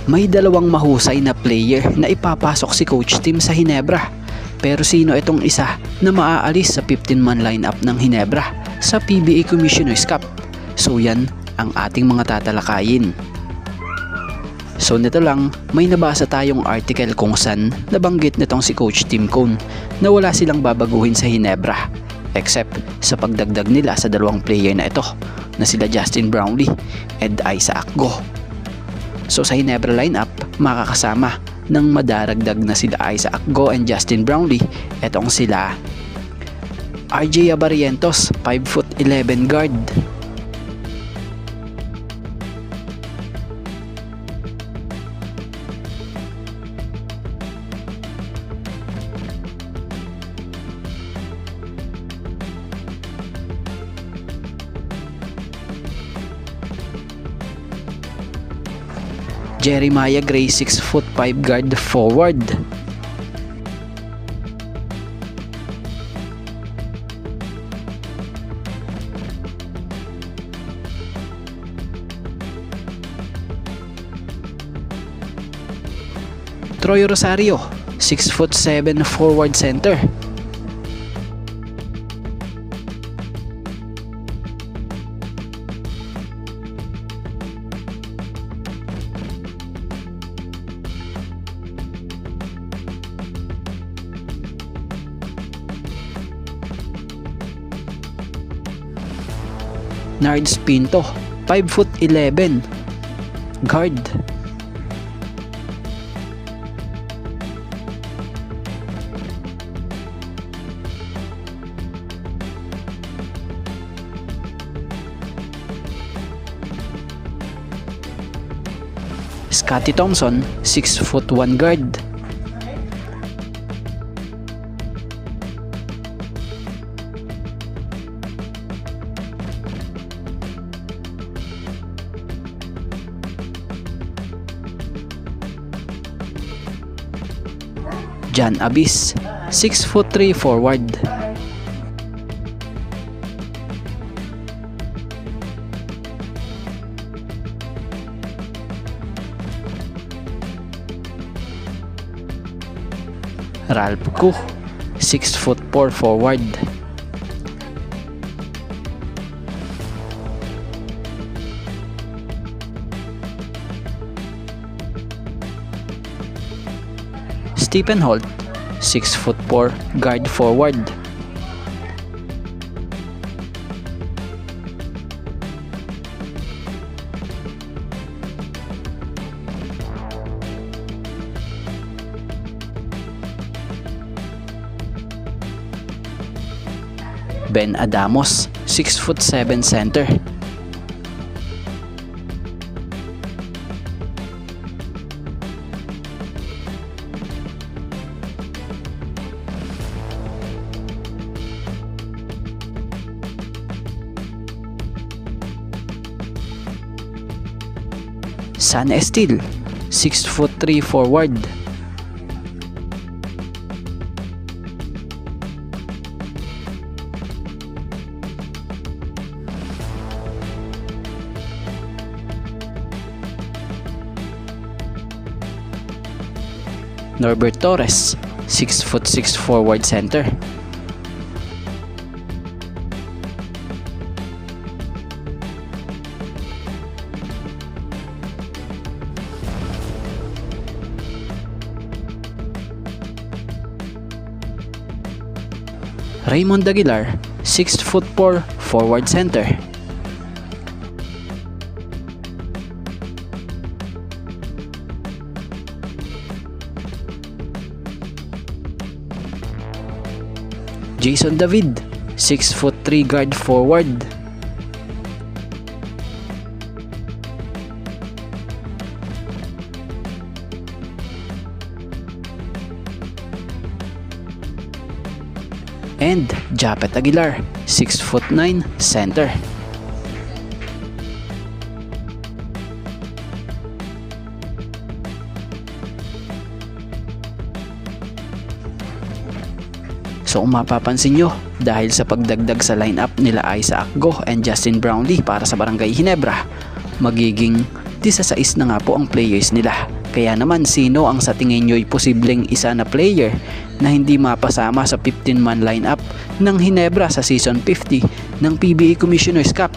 May dalawang mahusay na player na ipapasok si Coach Tim sa Ginebra. Pero sino itong isa na maaalis sa 15-man lineup ng Ginebra sa PBA Commissioner's Cup? So yan ang ating mga tatalakayin. So nito lang, may nabasa tayong article kung saan nabanggit nitong si Coach Tim Cone na wala silang babaguhin sa Ginebra except sa pagdagdag nila sa dalawang player na ito na sila Justin Brownlee and Isaac Go. So sa Ginebra lineup, makakasama ng madaragdag na sila Isaac Go and Justin Brownlee. Etong sila RJ Abarientos, 5'11" guard. Jeremiah Gray, 6'5" guard forward. Troy Rosario, 6'7" forward center. Nards Pinto, 5'11" guard. Scotty Thompson, 6'1" guard. John Abyss, 6'3" forward. Ralph Koo, 6'4" forward. Stephen Holt, 6'4" guard forward. Ben Adamos, 6'7" center. San Estil, 6'3" forward. Norbert Torres, 6'6" forward center. Raymond Aguilar, 6'4" forward center. Jason David, 6'3" guard forward. And Japet Aguilar, 6'9" center. So kung mapapansin nyo, dahil sa pagdagdag sa lineup nila Isaac Go and Justin Brownlee para sa Barangay Ginebra, magiging 16 na nga po ang players nila. Kaya naman sino ang sa tingin nyo'y posibleng isa na player na hindi mapasama sa 15-man lineup ng Hinebra sa Season 50 ng PBA Commissioner's Cup?